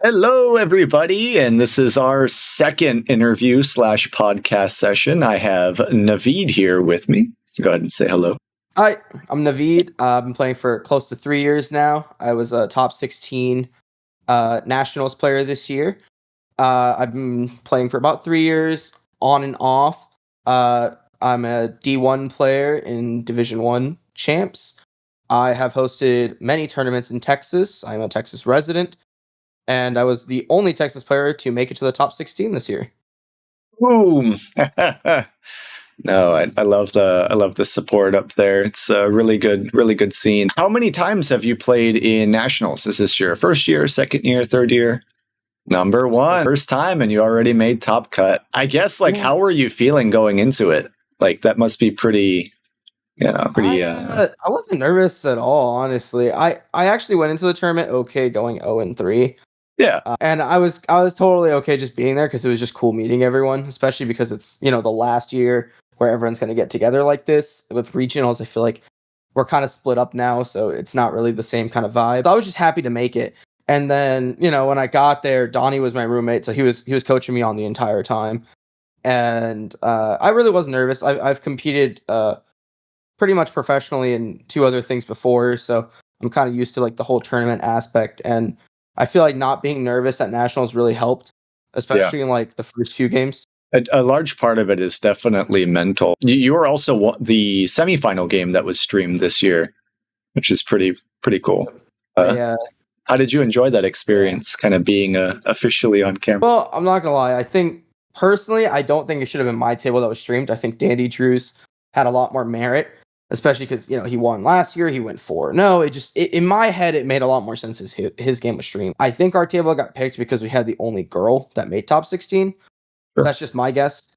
Hello, everybody, and this is our second interview slash podcast session. I have Navid here with me. So go ahead and say hello. Hi, I'm Navid. I've been playing for close to 3 years now. I was a top 16 Nationals player this year. I've been playing for about 3 years, on and off. I'm a D1 player in Division 1 champs. I have hosted many tournaments in Texas. I'm a Texas resident, and I was the only Texas player to make it to the top 16 this year. Boom! No, I love the support up there. It's a really good scene. How many times have you played in nationals? Is this your first year, second year, third year? Number one, first time, and you already made top cut. I guess, how were you feeling going into it? Like, that must be pretty. I wasn't nervous at all, honestly. I actually went into the tournament okay, going 0-3. Yeah. And I was totally okay just being there because it was just cool meeting everyone, especially because it's, the last year where everyone's going to get together like this. With regionals, I feel like we're kind of split up now, so it's not really the same kind of vibe. So I was just happy to make it. And then, when I got there, Donnie was my roommate, so he was coaching me on the entire time. And I really wasn't nervous. I've competed pretty much professionally in two other things before, so I'm kind of used to the whole tournament aspect, and I feel like not being nervous at nationals really helped, especially in the first few games. A large part of it is definitely mental. You were also the semifinal game that was streamed this year, which is pretty cool. How did you enjoy that experience, kind of being officially on camera? Well, I'm not gonna lie. I think personally, I don't think it should have been my table that was streamed. I think Dandy Drew's had a lot more merit, especially because he won last year. He went 4-0. In my head, it made a lot more sense as his game was streamed. I think our table got picked because we had the only girl that made top 16. Sure. That's just my guess,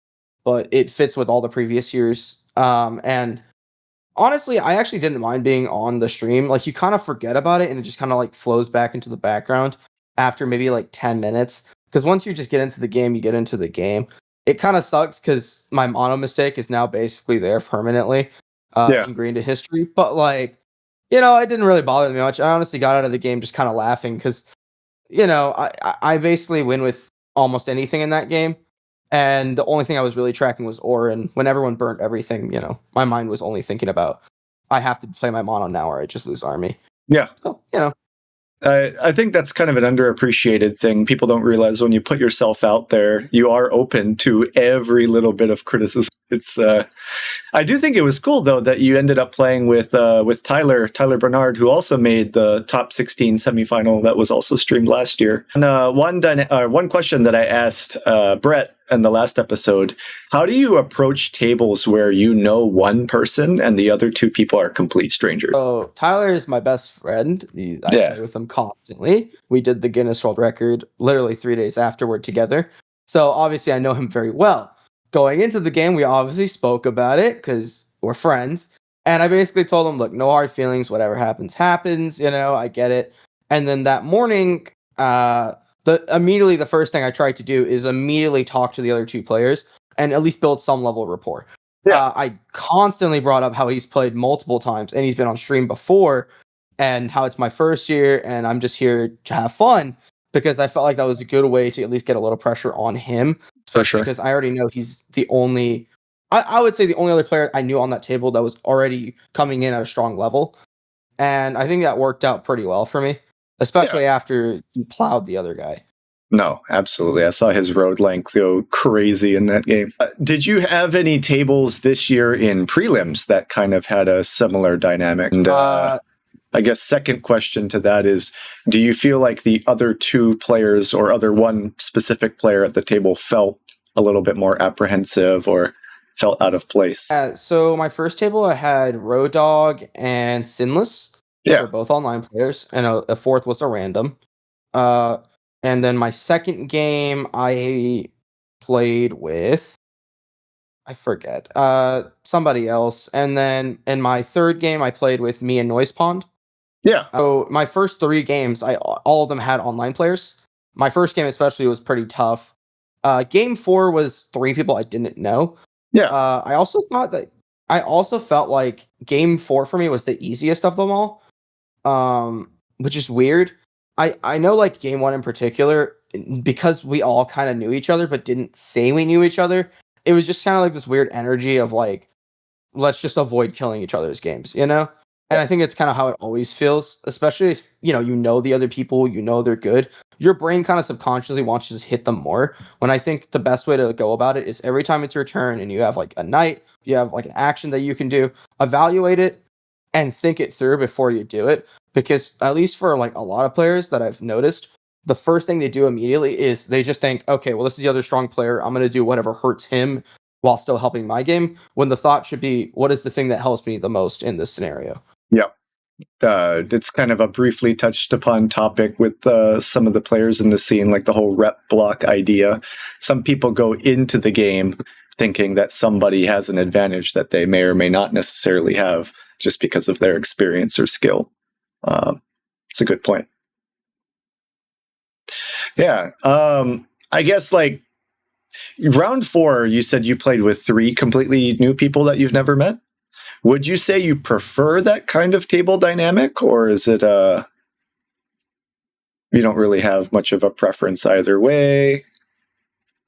but it fits with all the previous years. And honestly, I actually didn't mind being on the stream. You kind of forget about it, and it just kind of flows back into the background after maybe 10 minutes. Because once you just get into the game, you get into the game. It kind of sucks because my mono mistake is now basically there permanently. Ingrained in history, but it didn't really bother me much. I honestly got out of the game just kind of laughing because, I basically win with almost anything in that game, and the only thing I was really tracking was ore. And when everyone burnt everything, my mind was only thinking about I have to play my mono now or I just lose army. Yeah. So I think that's kind of an underappreciated thing. People don't realize when you put yourself out there, you are open to every little bit of criticism. It's I do think it was cool though that you ended up playing with Tyler Bernard, who also made the top 16 semifinal that was also streamed last year. And one question that I asked Brett in the last episode: how do you approach tables where one person and the other two people are complete strangers? So Tyler is my best friend. I play with him constantly. We did the Guinness World Record literally 3 days afterward together. So obviously I know him very well. Going into the game, we obviously spoke about it because we're friends. And I basically told him, look, no hard feelings. Whatever happens, happens. I get it. And then that morning, immediately the first thing I tried to do is immediately talk to the other two players and at least build some level of rapport. Yeah. I constantly brought up how he's played multiple times and he's been on stream before, and how it's my first year and I'm just here to have fun, because I felt like that was a good way to at least get a little pressure on him. For sure. Because I already know he's the only, I would say the only other player I knew on that table that was already coming in at a strong level. And I think that worked out pretty well for me, especially after he plowed the other guy. No, absolutely. I saw his road length go crazy in that game. Did you have any tables this year in prelims that kind of had a similar dynamic? And I guess second question to that is, do you feel like the other two players or other one specific player at the table felt a little bit more apprehensive or felt out of place? So my first table, I had Road Dog and Sinless. Yeah. They're both online players, and a fourth was a random. And then my second game, I played with, I forget, somebody else. And then in my third game, I played with me and Noise Pond. Yeah. So my first 3 games, all of them had online players. My first game especially was pretty tough. Game 4 was 3 people I didn't know. Yeah. I also felt like game 4 for me was the easiest of them all, which is weird. I know like game one in particular, because we all kind of knew each other but didn't say we knew each other. It was just kind of like this weird energy of like, let's just avoid killing each other's games, you know? And I think it's kind of how it always feels, especially if, you know the other people, you know they're good. Your brain kind of subconsciously wants to just hit them more. When I think the best way to go about it is every time it's your turn and you have like a night, you have like an action that you can do, evaluate it and think it through before you do it. Because at least for like a lot of players that I've noticed, the first thing they do immediately is they just think, okay, well, this is the other strong player. I'm going to do whatever hurts him while still helping my game. When the thought should be, what is the thing that helps me the most in this scenario? Yeah. It's kind of a briefly touched upon topic with some of the players in the scene, like the whole rep block idea. Some people go into the game thinking that somebody has an advantage that they may or may not necessarily have just because of their experience or skill. It's a good point. Yeah. I guess like round 4, you said you played with 3 completely new people that you've never met. Would you say you prefer that kind of table dynamic, or is it you don't really have much of a preference either way?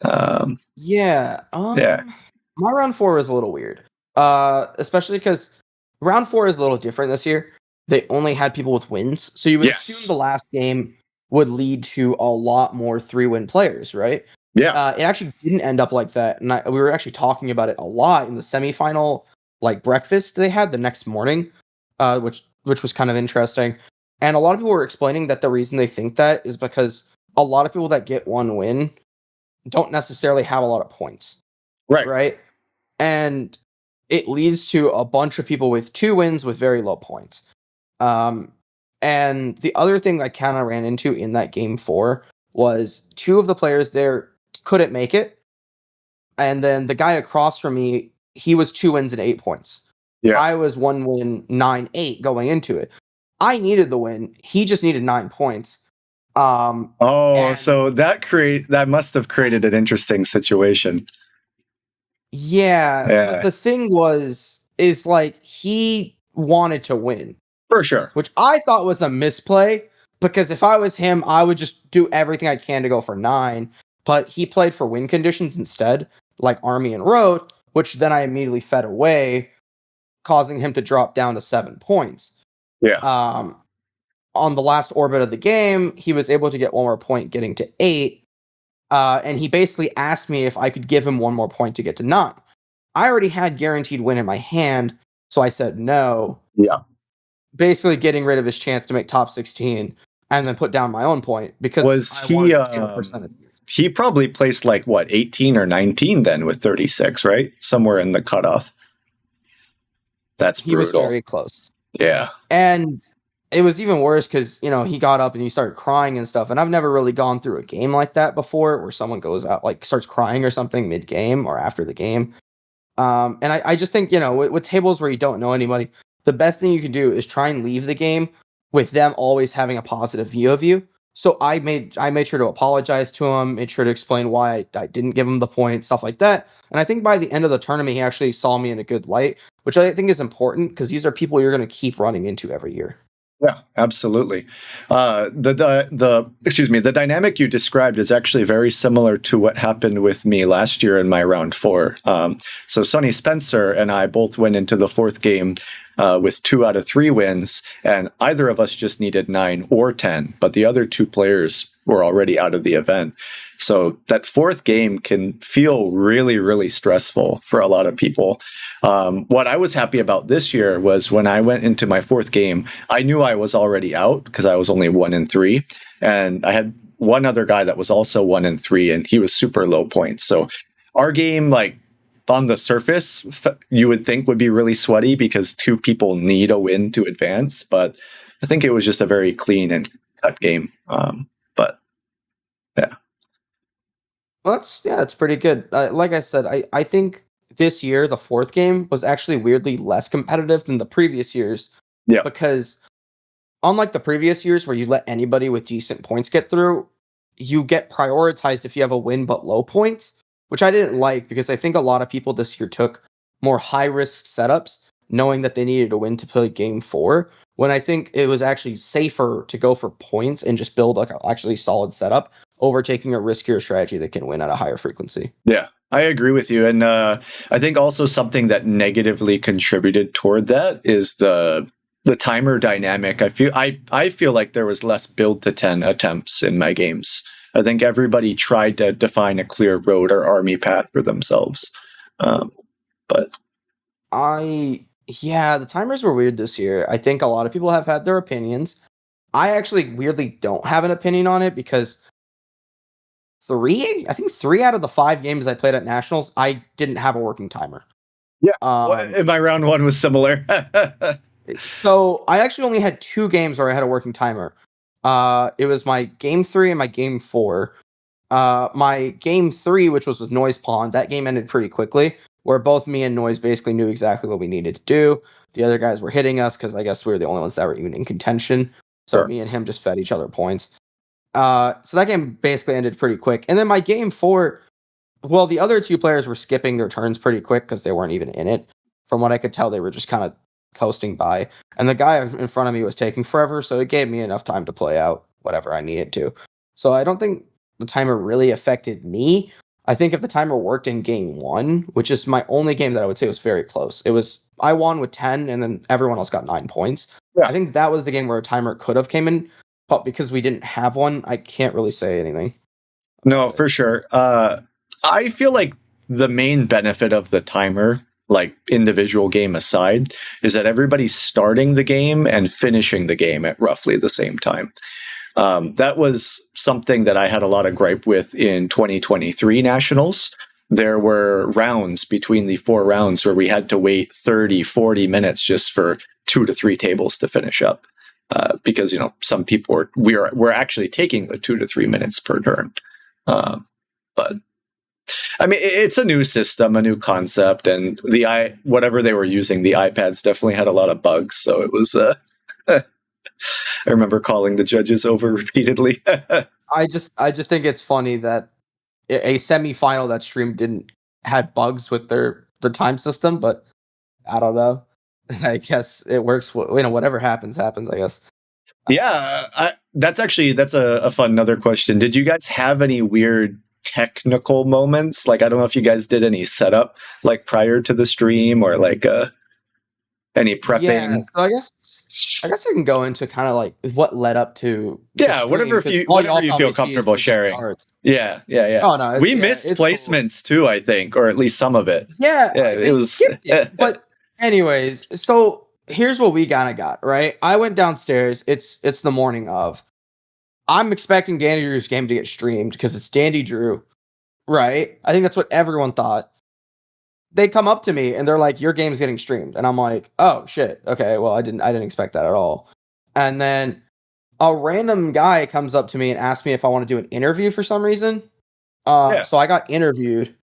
Yeah. Yeah. My round 4 was a little weird. Especially because round 4 is a little different this year. They only had people with wins, so you would assume the last game would lead to a lot more 3-win players, right? Yeah. It actually didn't end up like that, and we were actually talking about it a lot in the semifinal, like breakfast they had the next morning, which was kind of interesting. And a lot of people were explaining that the reason they think that is because a lot of people that get one win don't necessarily have a lot of points, Right. right? And it leads to a bunch of people with 2 wins with very low points. And the other thing I kind of ran into in that game 4 was 2 of the players there couldn't make it. And then the guy across from me, he was 2 wins and 8 points. Yeah. I was 1 win, 9-8 going into it. I needed the win. He just needed 9 points. So that must have created an interesting situation. Yeah. The thing is like he wanted to win. For sure. Which I thought was a misplay, because if I was him, I would just do everything I can to go for 9. But he played for win conditions instead, like Army and Road, which then I immediately fed away, causing him to drop down to 7 points. Yeah. On the last orbit of the game, he was able to get 1 more point, getting to 8. And he basically asked me if I could give him 1 more point to get to 9. I already had guaranteed win in my hand, so I said no. Yeah. Basically getting rid of his chance to make top 16 and then put down my own point because was he probably placed like what, 18 or 19 then with 36, right? Somewhere in the cutoff. That's brutal. He was very close. Yeah. And it was even worse because, he got up and he started crying and stuff. And I've never really gone through a game like that before where someone goes out, like starts crying or something mid-game or after the game. And I just think, with tables where you don't know anybody, the best thing you can do is try and leave the game with them always having a positive view of you. So I made sure to apologize to him, made sure to explain why I didn't give him the point, stuff like that. And I think by the end of the tournament, he actually saw me in a good light, which I think is important because these are people you're going to keep running into every year. Yeah, absolutely. The dynamic you described is actually very similar to what happened with me last year in my round 4. So Sonny Spencer and I both went into the 4th game with 2 out of 3 wins, and either of us just needed 9 or 10, but the other 2 players were already out of the event. So that 4th game can feel really, really stressful for a lot of people. What I was happy about this year was when I went into my 4th game, I knew I was already out because I was only 1-3, and I had one other guy that was also 1-3, and he was super low points. So our game, like, on the surface, you would think would be really sweaty because 2 people need a win to advance, but I think it was just a very clean and cut game. But yeah. Well, it's pretty good. Like I said, I think this year, the 4th game was actually weirdly less competitive than the previous years. Yeah. Because unlike the previous years where you let anybody with decent points get through, you get prioritized if you have a win but low points, which I didn't like because I think a lot of people this year took more high-risk setups knowing that they needed to win to play game 4, when I think it was actually safer to go for points and just build like a actually solid setup over taking a riskier strategy that can win at a higher frequency. Yeah, I agree with you. And I think also something that negatively contributed toward that is the timer dynamic. I feel like there was less build to 10 attempts in my games. I think everybody tried to define a clear road or army path for themselves. But the timers were weird this year. I think a lot of people have had their opinions. I actually weirdly don't have an opinion on it because I think 3 out of the 5 games I played at Nationals, I didn't have a working timer. yeah, my round 1 was similar. So I actually only had 2 games where I had a working timer. It was my game 3 and my game 4. My game 3, which was with Noise Pond, that game ended pretty quickly, where both me and Noise basically knew exactly what we needed to do. The other guys were hitting us because I guess we were the only ones that were even in contention. So Sure. me and him just fed each other points. So that game basically ended pretty quick. And then my game 4, well, the other 2 players were skipping their turns pretty quick because they weren't even in it. From what I could tell, they were just kind of coasting by. And the guy in front of me was taking forever, so it gave me enough time to play out whatever I needed to. So I don't think the timer really affected me. I think if the timer worked in game 1, which is my only game that I would say was very close, I won with 10 and then everyone else got 9 points. Yeah. I think that was the game where a timer could have came in, but because we didn't have one, I can't really say anything. No, for sure. I feel like the main benefit of the timer, like individual game aside, is that everybody's starting the game and finishing the game at roughly the same time. That was something that I had a lot of gripe with in 2023 Nationals. There were rounds between the 4 rounds where we had to wait 30, 40 minutes just for 2 to 3 tables to finish up. Because, some people we're actually taking the 2 to 3 minutes per turn. But I mean, it's a new system, a new concept, and whatever they were using, the iPads definitely had a lot of bugs. So it was, I remember calling the judges over repeatedly. I just think it's funny that a semifinal that streamed had bugs with the time system, but I don't know. I guess it works. Whatever happens, I guess. Yeah, that's a fun another question. Did you guys have any weird technical moments? Like, I don't know if you guys did any setup like prior to the stream or like any prepping. Yeah, so I guess I can go into kind of like what led up to. Yeah, whatever you feel comfortable sharing. Yeah. Oh no, we missed placements too, I think, or at least some of it. Yeah, it was skipped it. But anyways, so here's what we kind of got, right? I went downstairs. It's the morning of. I'm expecting Dandy Drew's game to get streamed because it's Dandy Drew, right? I think that's what everyone thought. They come up to me and they're like, "Your game's getting streamed," and I'm like, "Oh shit, okay. Well, I didn't expect that at all." And then a random guy comes up to me and asks me if I want to do an interview for some reason. So I got interviewed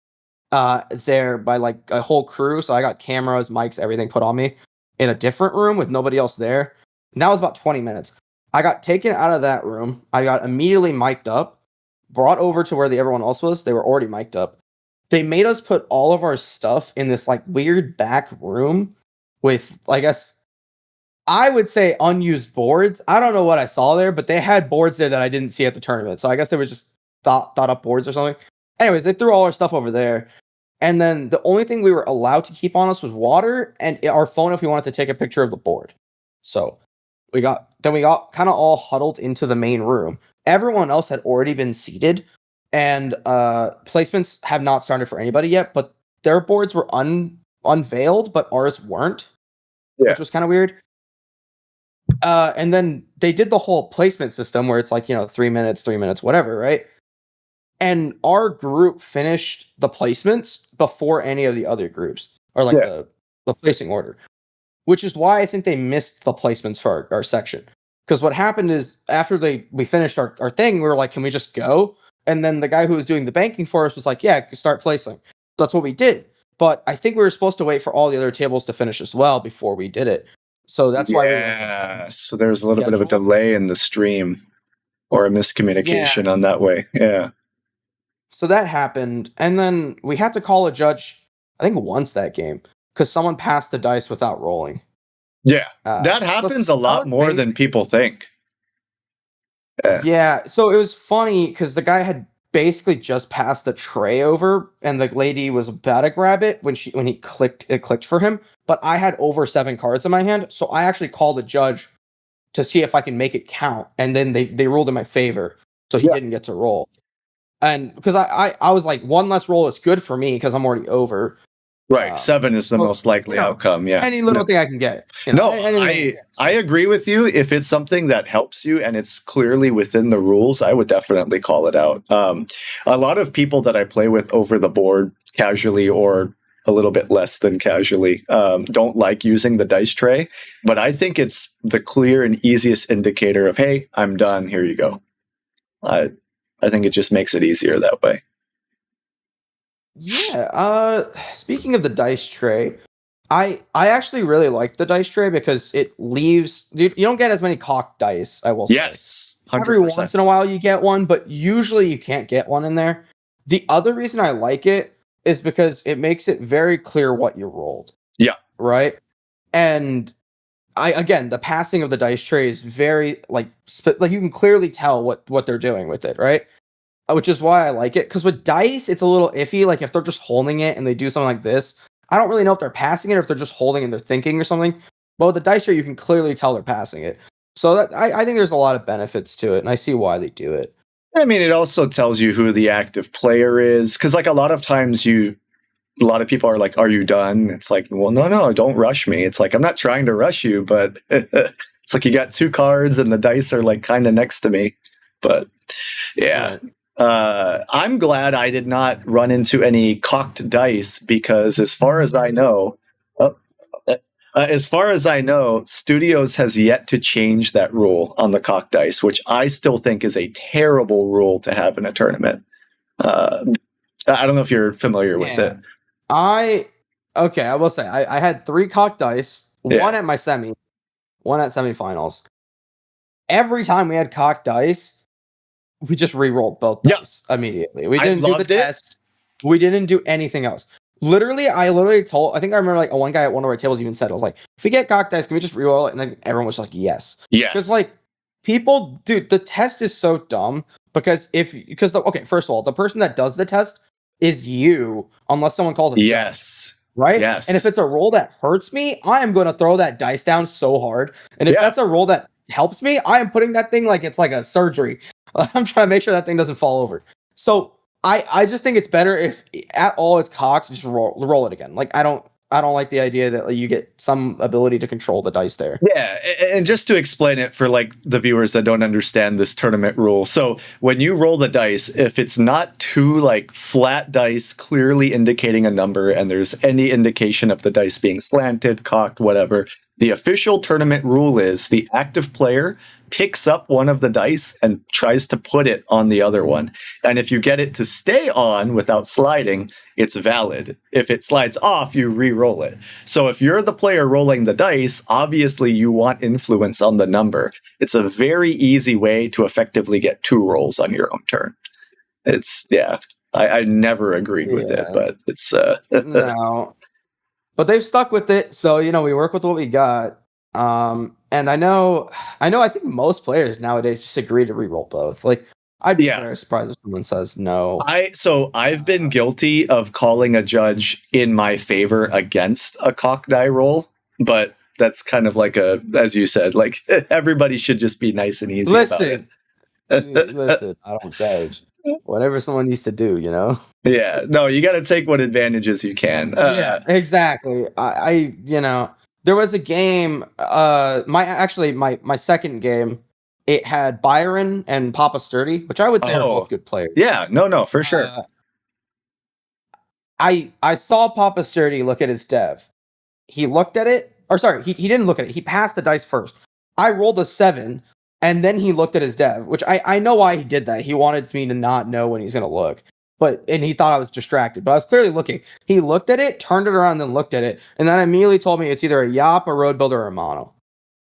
there by like a whole crew. So I got cameras, mics, everything put on me in a different room with nobody else there. And that was about 20 minutes. I got taken out of that room. I got immediately mic'd up, brought over to where everyone else was. They were already mic'd up. They made us put all of our stuff in this like weird back room with, I guess, I would say unused boards. I don't know what I saw there, but they had boards there that I didn't see at the tournament. So I guess they were just thought up boards or something. Anyways, they threw all our stuff over there. And then the only thing we were allowed to keep on us was water and our phone if we wanted to take a picture of the board. So we got kind of all huddled into the main room. Everyone else had already been seated, and placements have not started for anybody yet, but their boards were unveiled, but ours weren't, which was kind of weird. And then they did the whole placement system where it's like, 3 minutes, whatever, right? And our group finished the placements before any of the other groups, or like the placing order, which is why I think they missed the placements for our section. Because what happened is after we finished our thing, we were like, can we just go? And then the guy who was doing the banking for us was like, yeah, start placing. That's what we did. But I think we were supposed to wait for all the other tables to finish as well before we did it. So that's why. Yeah. So there was a little bit of a delay in the stream or a miscommunication on that way. Yeah. So that happened. And then we had to call a judge, I think once that game. because someone passed the dice without rolling. Yeah, that happens a lot more than people think. Yeah, so it was funny because the guy had basically just passed the tray over, and the lady was about to grab it when he clicked for him. But I had over 7 cards in my hand, so I actually called the judge to see if I can make it count, and then they ruled in my favor, so he didn't get to roll. And because I was like, one less roll is good for me because I'm already over. Right, 7 is the most likely outcome. Yeah, any little thing I can get. I agree with you. If it's something that helps you and it's clearly within the rules, I would definitely call it out. A lot of people that I play with over the board, casually or a little bit less than casually, don't like using the dice tray, but I think it's the clear and easiest indicator of, hey, I'm done. Here you go. I think it just makes it easier that way. Yeah. Speaking of the dice tray, I actually really like the dice tray because it leaves you don't get as many cocked dice, I will say. Yes. 100%. Every once in a while you get one, but usually you can't get one in there. The other reason I like it is because it makes it very clear what you rolled. Yeah. Right? And again, the passing of the dice tray is very like you can clearly tell what they're doing with it, right? Which is why I like it. Because with dice, it's a little iffy. Like if they're just holding it and they do something like this, I don't really know if they're passing it or if they're just holding and they're thinking or something. But with the dice tray, you can clearly tell they're passing it. So that I think there's a lot of benefits to it, and I see why they do it. I mean, it also tells you who the active player is, because like a lot of times a lot of people are like, "Are you done?" It's like, well, no, don't rush me. It's like I'm not trying to rush you, but it's like you got 2 cards and the dice are like kind of next to me. But yeah. Right. I'm glad I did not run into any cocked dice because as far as I know, Studios has yet to change that rule on the cocked dice, which I still think is a terrible rule to have in a tournament. I don't know if you're familiar with it. I will say I had 3 cocked dice, one at my semi, one at semifinals. Every time we had cocked dice, we just re-rolled both dice immediately. We didn't do the test. We didn't do anything else. I think I remember like one guy at one of our tables even said, I was like, if we get cocked dice, can we just re-roll it? And then everyone was like, yes. Yes. Because like people, dude, the test is so dumb first of all, the person that does the test is you, unless someone calls it. Yes. Right? Yes. And if it's a roll that hurts me, I am going to throw that dice down so hard. And if that's a roll that helps me, I am putting that thing like it's like a surgery. I'm trying to make sure that thing doesn't fall over. So I just think it's better if at all it's cocked, just roll it again. Like I don't like the idea that like, you get some ability to control the dice there. Yeah, and just to explain it for like the viewers that don't understand this tournament rule. So when you roll the dice, if it's not 2 like flat dice clearly indicating a number and there's any indication of the dice being slanted, cocked, whatever, the official tournament rule is the active player picks up one of the dice and tries to put it on the other one. And if you get it to stay on without sliding, it's valid. If it slides off, you re-roll it. So if you're the player rolling the dice, obviously you want influence on the number. It's a very easy way to effectively get 2 rolls on your own turn. I never agreed with it, but it's no. But they've stuck with it, so we work with what we got. And I think most players nowadays just agree to re-roll both. Like I'd be very surprised if someone says no. I've been guilty of calling a judge in my favor against a cock die roll, but that's kind of like as you said, like everybody should just be nice and easy about it. Listen, I don't judge. Whatever someone needs to do, Yeah, no, you got to take what advantages you can. Yeah, exactly. There was a game. My second game, it had Byron and Papa Sturdy, which I would say are both good players. Yeah, no, for sure. I saw Papa Sturdy look at his dev. He looked at it, or sorry, he didn't look at it. He passed the dice first. I rolled a 7, and then he looked at his dev, which I know why he did that. He wanted me to not know when he's going to look. And he thought I was distracted, but I was clearly looking. He looked at it, turned it around, then looked at it, and then immediately told me it's either a Yop, a Road Builder, or a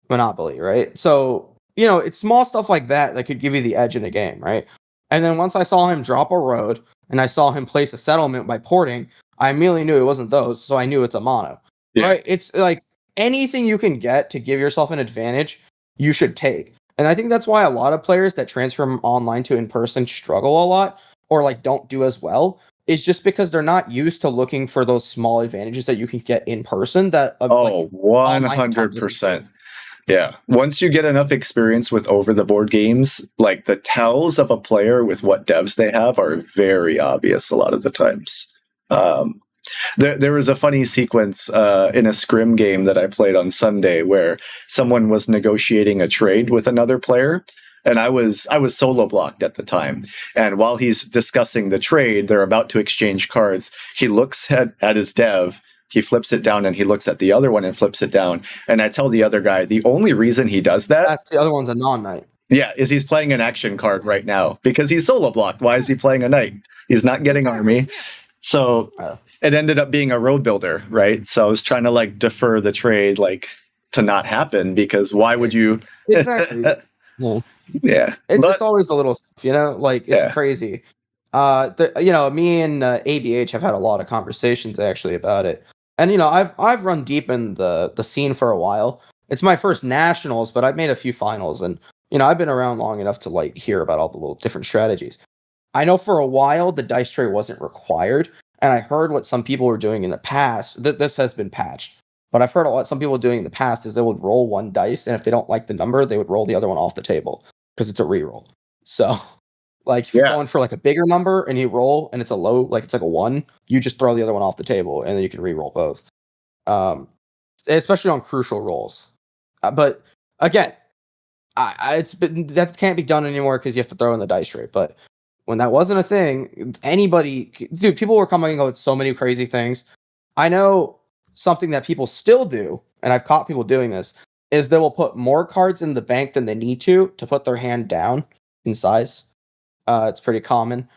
Monopoly, right? So, it's small stuff like that could give you the edge in a game, right? And then once I saw him drop a road, and I saw him place a settlement by porting, I immediately knew it wasn't those, so I knew it's a mono. Yeah. right? It's like anything you can get to give yourself an advantage, you should take. And I think that's why a lot of players that transfer from online to in person struggle a lot or like don't do as well is just because they're not used to looking for those small advantages that you can get in person that like Oh, online Catan doesn't do. 100%. Yeah. Once you get enough experience with over the board games, like the tells of a player with what devs they have are very obvious a lot of the times. Um, there was a funny sequence in a scrim game that I played on Sunday where someone was negotiating a trade with another player, and I was solo blocked at the time. And while he's discussing the trade, they're about to exchange cards. He looks at his dev. He flips it down and he looks at the other one and flips it down. And I tell the other guy the only reason he does that, That's the other one's a non-knight. yeah, is he's playing an action card right now because he's solo blocked. Why is he playing a knight? He's not getting army. So it ended up being a road builder, right? So I was trying to like defer the trade, like to not happen because why would you? Exactly. Yeah. Yeah, It's always the little stuff, you know, like it's Yeah. crazy. You know, me and ABH have had a lot of conversations actually about it, and you know, I've run deep in the scene for a while. It's my first nationals, but I've made a few finals, and you know, I've been around long enough to like hear about all the little different strategies. I know for a while the dice tray wasn't required, and I heard what some people were doing in the past. This has been patched, but I've heard what some people were doing in the past is they would roll one dice, and if they don't like the number, they would roll the other one off the table because it's a reroll. So, like, if you're Yeah. going for like a bigger number and you roll and it's a low, like it's like a one, you just throw the other one off the table and then you can re-roll both. Especially on crucial rolls. But again, that can't be done anymore because you have to throw in the dice tray. But when that wasn't a thing, dude, people were coming up with so many crazy things. I know something that people still do, and I've caught people doing this, is they will put more cards in the bank than they need to put their hand down in size. It's pretty common.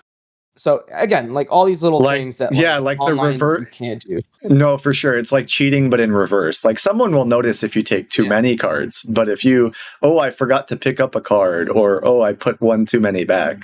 So again, like all these little Like, things that yeah, like the online you revert. can't do. No, for sure. It's like cheating, but in reverse. Like someone will notice if you take too many cards, but if you, oh, I forgot to pick up a card, or oh, I put one too many back.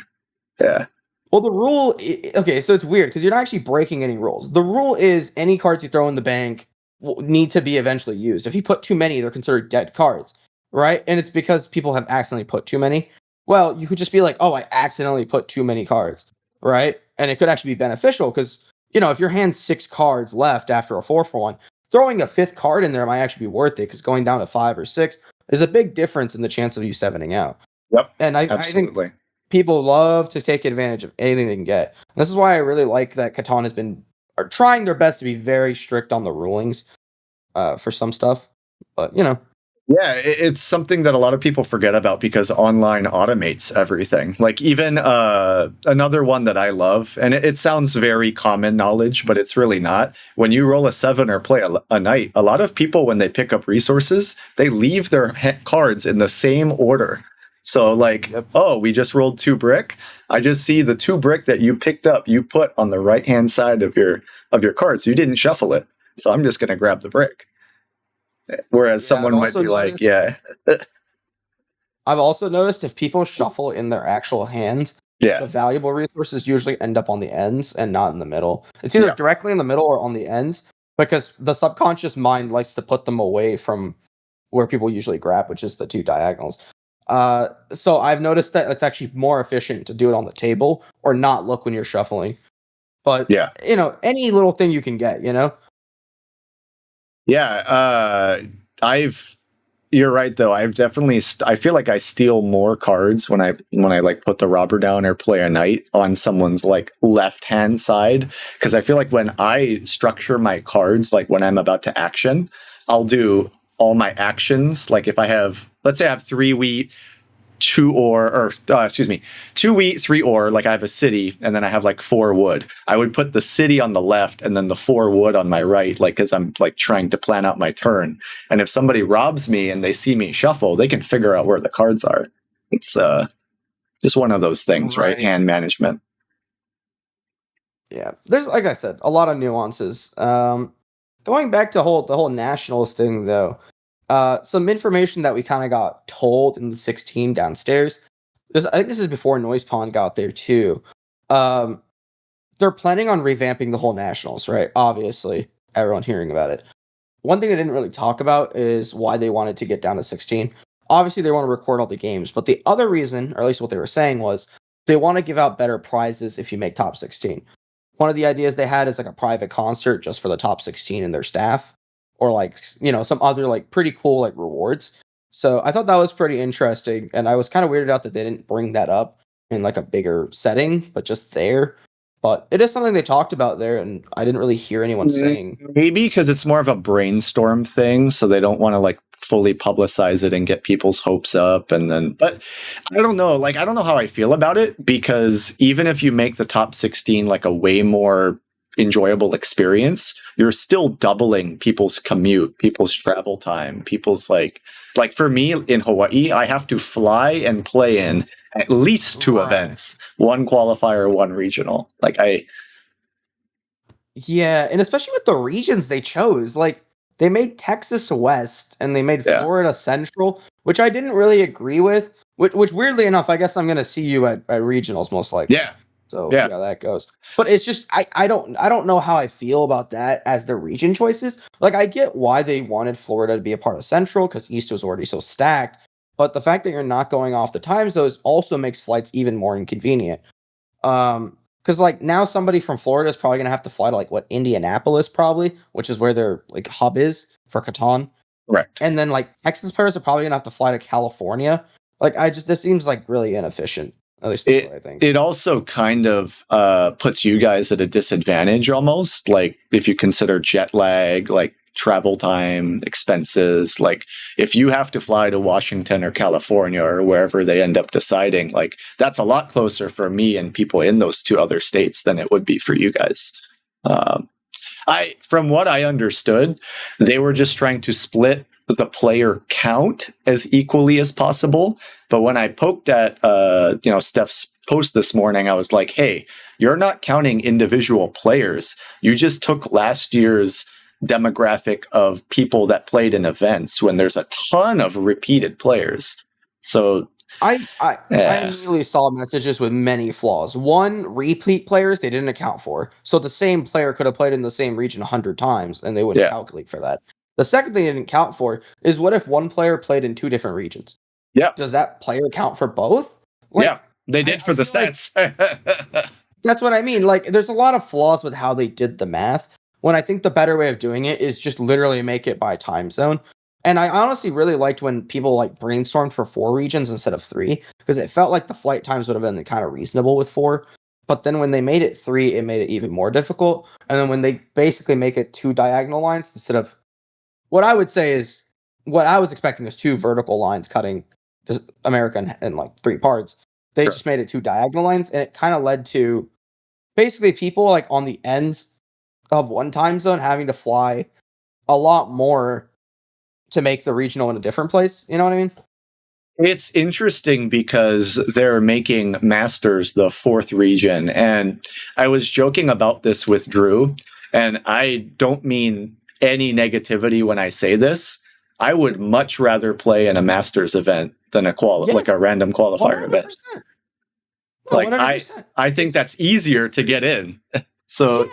Yeah. Well, the rule, okay, so it's weird because you're not actually breaking any rules. The rule is any cards you throw in the bank need to be eventually used. If you put too many, they're considered dead cards, right? And it's because people have accidentally put too many. Well, you could just be like, oh, I accidentally put too many cards, right? And it could actually be beneficial because, you know, if your hand's 6 cards left after a 4-for-1, throwing a 5th card in there might actually be worth it because going down to 5 or 6 is a big difference in the chance of you 7ing out. Yep. And I think people love to take advantage of anything they can get. And this is why I really like that Catan has been trying their best to be very strict on the rulings for some stuff. But, you know. Yeah, it's something that a lot of people forget about because online automates everything. Like even another one that I love, and it sounds very common knowledge, but it's really not. When you roll a 7 or play a knight, a lot of people, when they pick up resources, they leave their cards in the same order. So like, oh, we just rolled 2 brick. I just see the 2 brick that you picked up, you put on the right-hand side of your cards. You didn't shuffle it. So I'm just going to grab the brick. Whereas someone might be like, yeah. I've also noticed if people shuffle in their actual hands, the valuable resources usually end up on the ends and not in the middle. It's either directly in the middle or on the ends because the subconscious mind likes to put them away from where people usually grab, which is the 2 diagonals. So I've noticed that it's actually more efficient to do it on the table or not look when you're shuffling. But, you know, any little thing you can get, you know? Yeah, you're right though. I've definitely I feel like I steal more cards when I like put the robber down or play a knight on someone's like left hand side because I feel like when I structure my cards like when I'm about to action, I'll do all my actions like if I have, let's say I have 3 wheat, 2 ore, or 2 wheat, 3 ore, like I have a city, and then I have like 4 wood. I would put the city on the left and then the 4 wood on my right, like because I'm like trying to plan out my turn. And if somebody robs me and they see me shuffle, they can figure out where the cards are. It's just one of those things, right? Hand management. Yeah, there's like I said, a lot of nuances. Going back to the whole nationals thing though. Some information that we kind of got told in the 16 downstairs. I think this is before Noise Pond got there too. They're planning on revamping the whole nationals, right? Obviously, everyone hearing about it. one thing they didn't really talk about is why they wanted to get down to 16. Obviously, they want to record all the games, but the other reason, or at least what they were saying, was they want to give out better prizes if you make top 16. One of the ideas they had is like a private concert just for the top 16 and their staff, or like, some other like pretty cool like rewards. So I thought that was pretty interesting, and I was kind of weirded out that they didn't bring that up in like a bigger setting, but just there. But it is something they talked about there, and I didn't really hear anyone saying. Maybe because it's more of a brainstorm thing, so they don't want to like fully publicize it and get people's hopes up. And then, but I don't know. Like, I don't know how I feel about it, because even if you make the top 16 like a way more enjoyable experience, you're still doubling people's commute, people's travel time, people's like for me in Hawaii, I have to fly and play in at least two events, one qualifier, one regional. Yeah, and especially with the regions they chose, like they made Texas West and they made Florida Central, which I didn't really agree with. Which weirdly enough, I guess I'm gonna see you at regionals most likely. Yeah. So yeah, that goes. But it's just I don't know how I feel about that as the region choices. Like I get why they wanted Florida to be a part of Central because East was already so stacked. But the fact that you're not going off the time zones also makes flights even more inconvenient. Because like now somebody from Florida is probably gonna have to fly to like Indianapolis probably, which is where their like hub is for Catan. Correct. And then like Texas players are probably gonna have to fly to California. Like this seems like really inefficient. At least that's what I think. It also kind of puts you guys at a disadvantage almost, like if you consider jet lag, like travel time, expenses. Like if you have to fly to Washington or California or wherever they end up deciding, like that's a lot closer for me and people in those two other states than it would be for you guys. From what I understood, they were just trying to split the player count as equally as possible. But when I poked at Steph's post this morning, I was like, hey, you're not counting individual players. You just took last year's demographic of people that played in events when there's a ton of repeated players. So I immediately saw messages with many flaws. One, repeat players they didn't account for. So the same player could have played in the same region 100 times and they wouldn't calculate for that. The second thing they didn't count for is what if one player played in two different regions? Yeah. Does that player count for both? Like, they did for the stats. Like, that's what I mean. Like, there's a lot of flaws with how they did the math, when I think the better way of doing it is just literally make it by time zone. And I honestly really liked when people like brainstormed for 4 regions instead of 3, because it felt like the flight times would have been kind of reasonable with 4. But then when they made it 3, it made it even more difficult. And then when they basically make it 2 diagonal lines instead of what I would say is what I was expecting was 2 vertical lines cutting the America in like 3 parts. They just made it 2 diagonal lines, and it kind of led to basically people like on the ends of one time zone having to fly a lot more to make the regional in a different place. You know what I mean? It's interesting because they're making Masters the 4th region. And I was joking about this with Drew, and I don't mean any negativity when I say this. I would much rather play in a Masters event than like a random qualifier 100%. Event. No, like 100%. I think that's easier to get in. So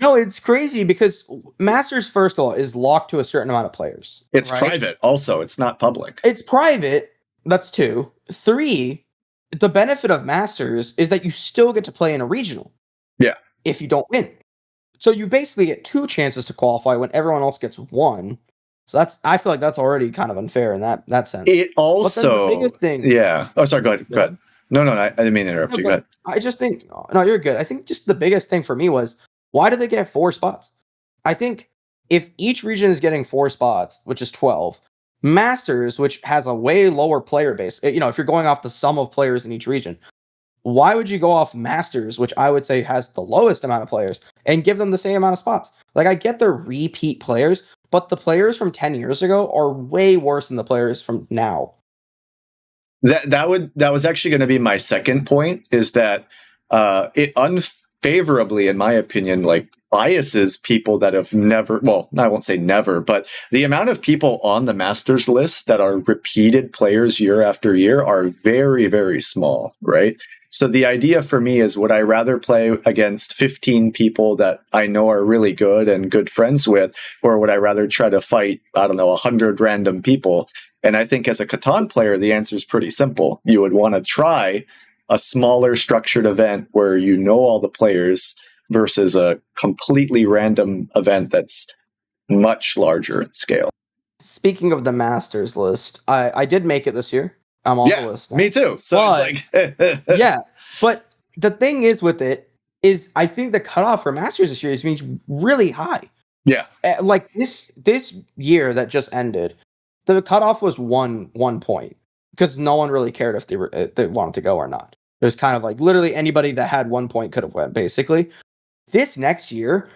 no, it's crazy because Masters, first of all, is locked to a certain amount of players. It's private. Also, it's not public. It's private. That's 2. 3, the benefit of Masters is that you still get to play in a regional. Yeah. If you don't win. So you basically get 2 chances to qualify when everyone else gets 1. So I feel like that's already kind of unfair in that sense. It also, the biggest thing. Yeah. Oh, sorry. Go ahead. No, I didn't mean to interrupt you. Go ahead. I just think, no, you're good. I think just the biggest thing for me was, why did they get 4 spots? I think if each region is getting 4 spots, which is 12, Masters, which has a way lower player base, if you're going off the sum of players in each region, why would you go off Masters, which I would say has the lowest amount of players, and give them the same amount of spots? Like, I get they're repeat players, but the players from 10 years ago are way worse than the players from now. That was actually going to be my second point, is that it unfavorably, in my opinion, like biases people that have never, well, I won't say never, but the amount of people on the Masters list that are repeated players year after year are very, very small, right? So the idea for me is, would I rather play against 15 people that I know are really good and good friends with, or would I rather try to fight, I don't know, 100 random people? And I think as a Catan player, the answer is pretty simple. You would want to try a smaller structured event where you know all the players versus a completely random event that's much larger in scale. Speaking of the Masters list, I did make it this year. I'm on the list now. Me too. So But- it's like Yeah, but the thing is with it is I think the cutoff for Masters this year is really high. Yeah. Like this year that just ended, the cutoff was one point because no one really cared if they wanted to go or not. It was kind of like literally anybody that had 1 point could have went, basically. This next year,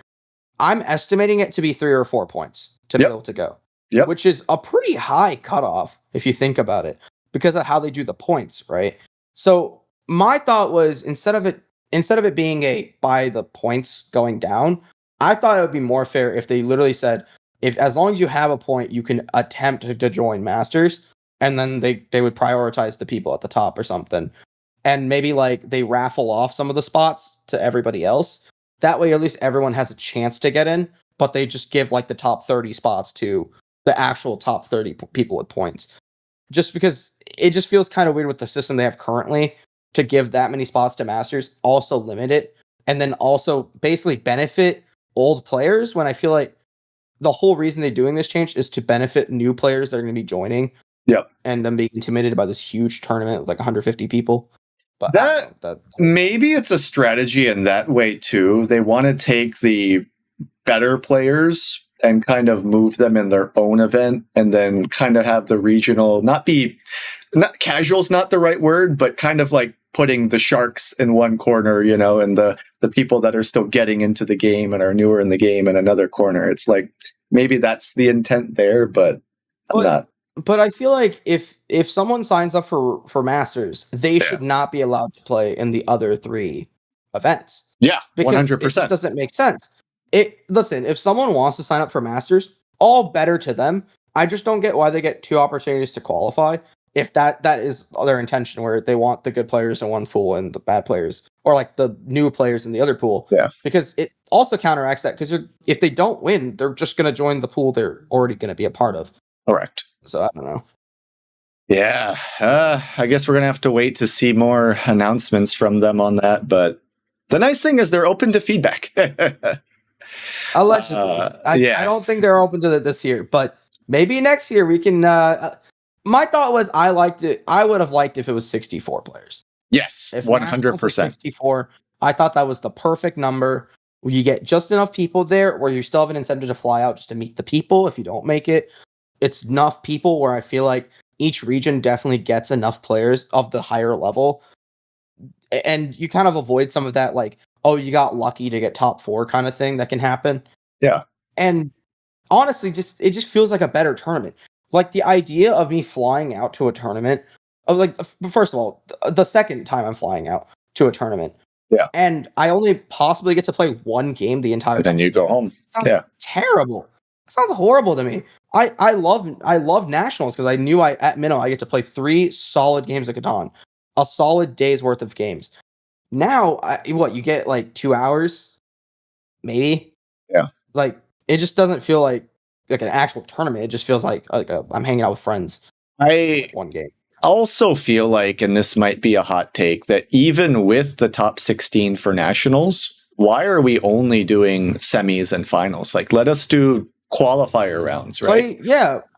I'm estimating it to be 3 or 4 points to be able to go. Yep. Which is a pretty high cutoff if you think about it, because of how they do the points, right? So my thought was instead of it being a by the points going down, I thought it would be more fair if they literally said, if as long as you have a point, you can attempt to join Masters, and then they would prioritize the people at the top or something. And maybe like they raffle off some of the spots to everybody else. That way at least everyone has a chance to get in, but they just give like the top 30 spots to the actual top 30 people with points. Just because it just feels kind of weird with the system they have currently to give that many spots to Masters, also limit it, and then also basically benefit old players, when I feel like the whole reason they're doing this change is to benefit new players that are going to be joining. Yep. And them being intimidated by this huge tournament with like 150 people. But that maybe it's a strategy in that way too. They want to take the better players and kind of move them in their own event, and then kind of have the regional not casual's not the right word, but kind of like putting the sharks in one corner, you know, and the people that are still getting into the game and are newer in the game in another corner. It's like maybe that's the intent there, but I'm not. But I feel like if someone signs up for Masters, they should not be allowed to play in the other 3 events. Yeah, because 100%. It just doesn't make sense. Listen, if someone wants to sign up for Masters, all better to them. I just don't get why they get 2 opportunities to qualify. If that is their intention, where they want the good players in one pool and the bad players, or like the new players in the other pool. Yeah. Because it also counteracts that, because if they don't win, they're just going to join the pool they're already going to be a part of. Correct. So I don't know. Yeah, I guess we're going to have to wait to see more announcements from them on that. But the nice thing is they're open to feedback. Allegedly. I don't think they're open to that this year, but maybe next year we can. My thought was I liked it. I would have liked if it was 64 players. Yes, If 100%. 64. I thought that was the perfect number. Where you get just enough people there where you still have an incentive to fly out just to meet the people. If you don't make it, it's enough people where I feel like each region definitely gets enough players of the higher level. And you kind of avoid some of that, like, oh, you got lucky to get top 4 kind of thing that can happen. Yeah. And honestly, it just feels like a better tournament. Like the idea of me flying out to a tournament, first of all, the second time I'm flying out to a tournament. Yeah. And I only possibly get to play 1 game the entire time. Then you go home. Sounds terrible. It sounds horrible to me. I love nationals because I knew at minimum I get to play 3 solid games of Catan, a solid day's worth of games. Now, you get like 2 hours, maybe. Yeah. Like it just doesn't feel like an actual tournament. It just feels like I'm hanging out with friends. I 1 game. also feel like, and this might be a hot take, that even with the top 16 for nationals, why are we only doing semis and finals? Like, let us do qualifier rounds, right?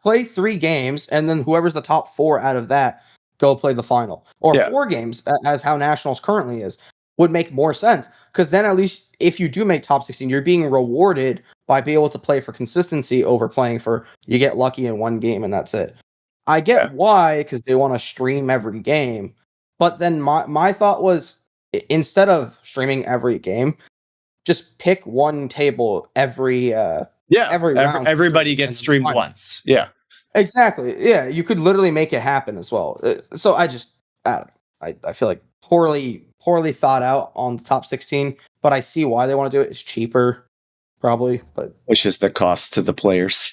Play 3 games, and then whoever's the top 4 out of that, go play the final. Or 4 games, as how nationals currently is, would make more sense. Because then at least if you do make top 16, you're being rewarded by being able to play for consistency over playing for, you get lucky in 1 game and that's it. I get why, because they want to stream every game. But then my thought was, instead of streaming every game, just pick 1 table every round. Everybody gets streamed once. Yeah. Exactly. Yeah, you could literally make it happen as well. So I feel like poorly thought out on the top 16, but I see why they want to do it. It's cheaper, probably, but which is the cost to the players.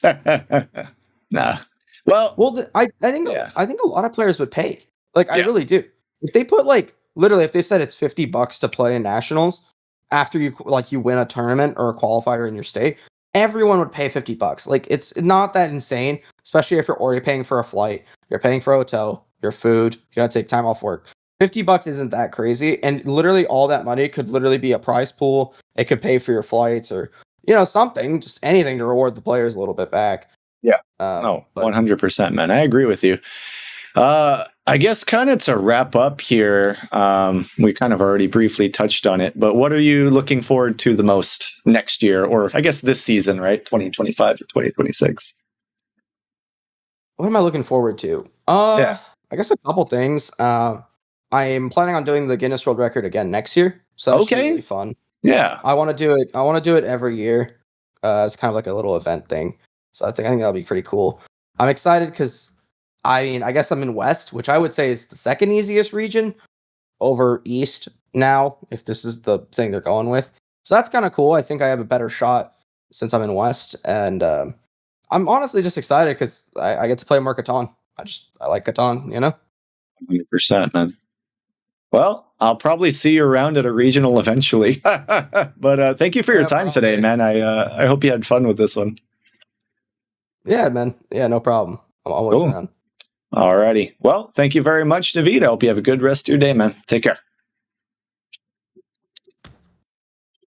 Nah. Well, I think a lot of players would pay. Like I really do. If they put like literally, if they said it's $50 to play in nationals after you win a tournament or a qualifier in your state, everyone would pay $50. Like, it's not that insane, especially if you're already paying for a flight, you're paying for a hotel, your food, you gotta take time off work. $50 isn't that crazy, and literally all that money could literally be a prize pool. It could pay for your flights or something, just anything to reward the players a little bit back. Yeah. But 100%, man. I agree with you. I guess kind of to wrap up here, we kind of already briefly touched on it, but what are you looking forward to the most next year, or I guess this season, right? 2025 to 2026. what am I looking forward to? Yeah. I guess a couple things. I am planning on doing the Guinness World Record again next year, so that should be Okay. really fun. Yeah. I want to do it. I want to do it every year. It's kind of like a little event thing. So I think that'll be pretty cool. I'm excited because I guess I'm in West, which I would say is the second easiest region over East now, if this is the thing they're going with. So that's kind of cool. I think I have a better shot since I'm in West, and I'm honestly just excited because I get to play more Catan. I like Catan, 100%, man. Well, I'll probably see you around at a regional eventually. But thank you for your Yeah, time today, probably. man. I hope you had fun with this one. Yeah, man. Yeah, no problem. I'm always Cool. down. Alrighty. Well, thank you very much, Navid. I hope you have a good rest of your day, man. Take care.